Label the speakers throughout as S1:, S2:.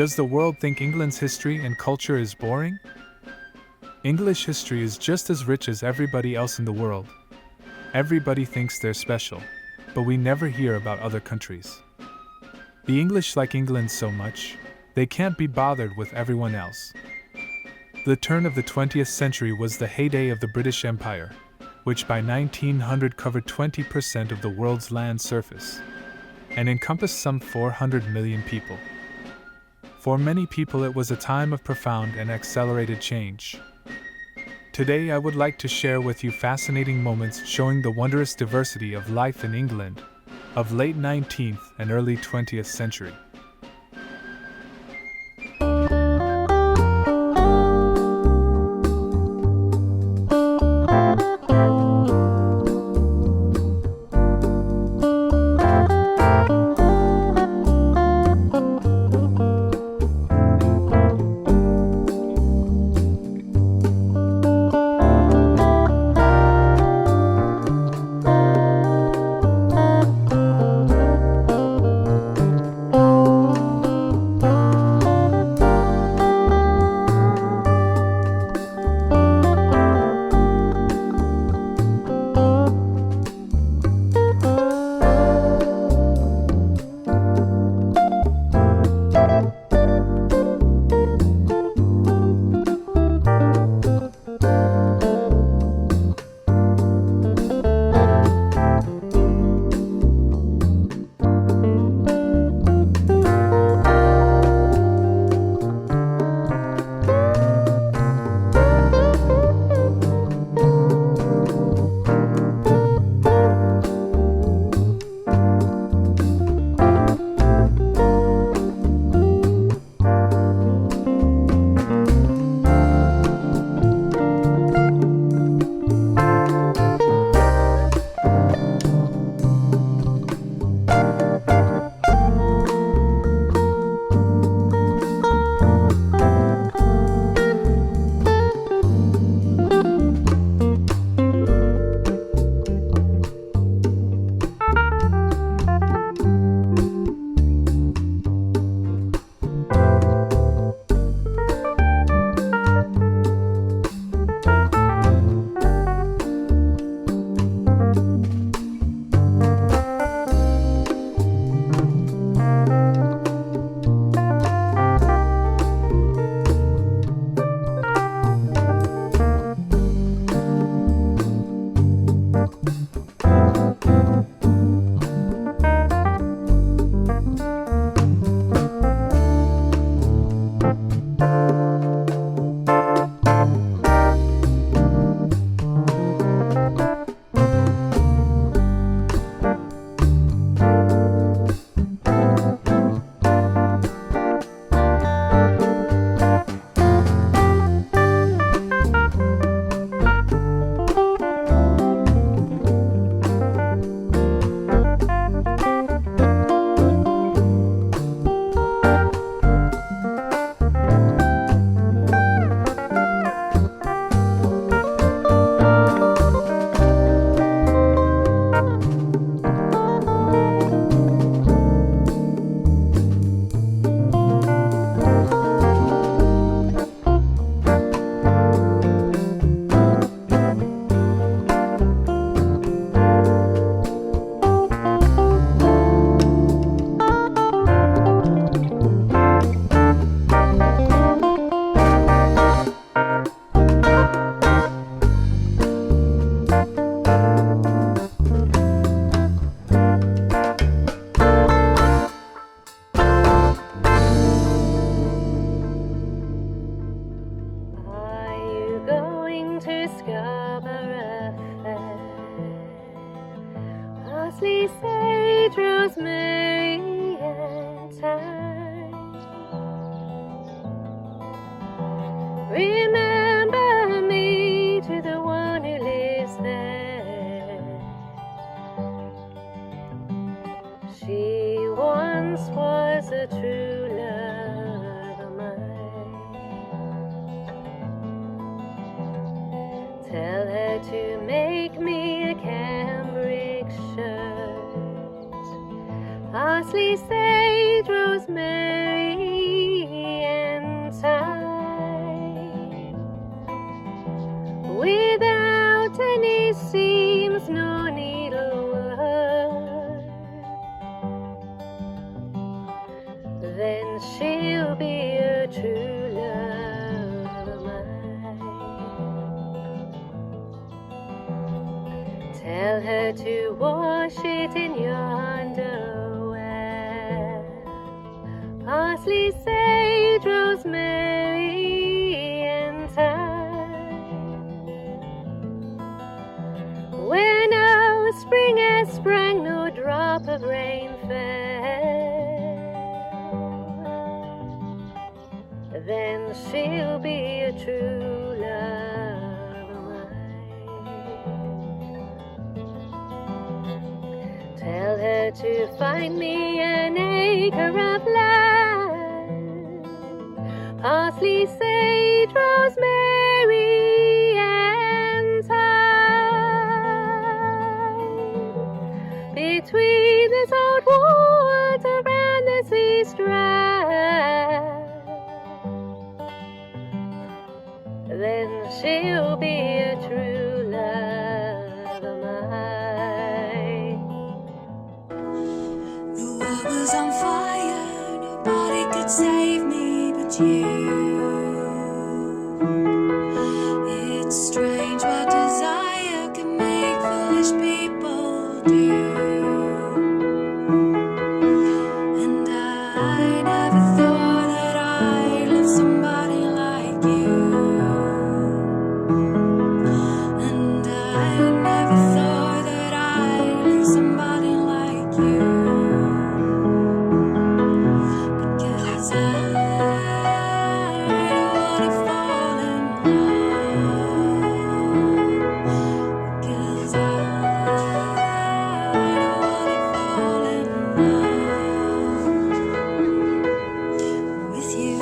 S1: Does the world think England's history and culture is boring? English history is just as rich as everybody else in the world. Everybody thinks they're special, but we never hear about other countries. The English like England so much, they can't be bothered with everyone else. The turn of the 20th century was the heyday of the British Empire, which by 1900 covered 20% of the world's land surface and encompassed some 400 million people. For many people, it was a time of profound and accelerated change. Today, I would like to share with you fascinating moments showing the wondrous diversity of life in England of late 19th and early 20th century.
S2: Parsley, sage, rosemary, and thyme. Remember me to the one who lives there. She once was a true love of mine. Tell her to make me a cambric shirt, parsley, sage, rosemary, she'll be a true love of mine. Tell her to wash it in your underwear. Parsley, sage, rosemary, and thyme. Where no spring has sprung, no drop of rain fell, then she'll be a true love of mine. Tell her to find me an acre of land, parsley, sage, rosemary, and thyme. Between the salt woods around the sea strand, then she'll be a true love of mine.
S3: The world was on fire, nobody could save me but you. It's strange what desire can make foolish people do. And I never thought that I'd love somebody like you. And I never thought that I'd love somebody like you. Because I don't wanna fall in love. Because I don't wanna fall in love with you.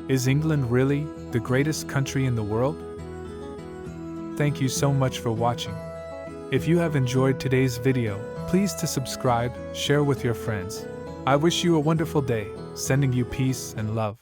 S1: Is England really the greatest country in the world? Thank you so much for watching. If you have enjoyed today's video, please to subscribe, share with your friends. I wish you a wonderful day, sending you peace and love.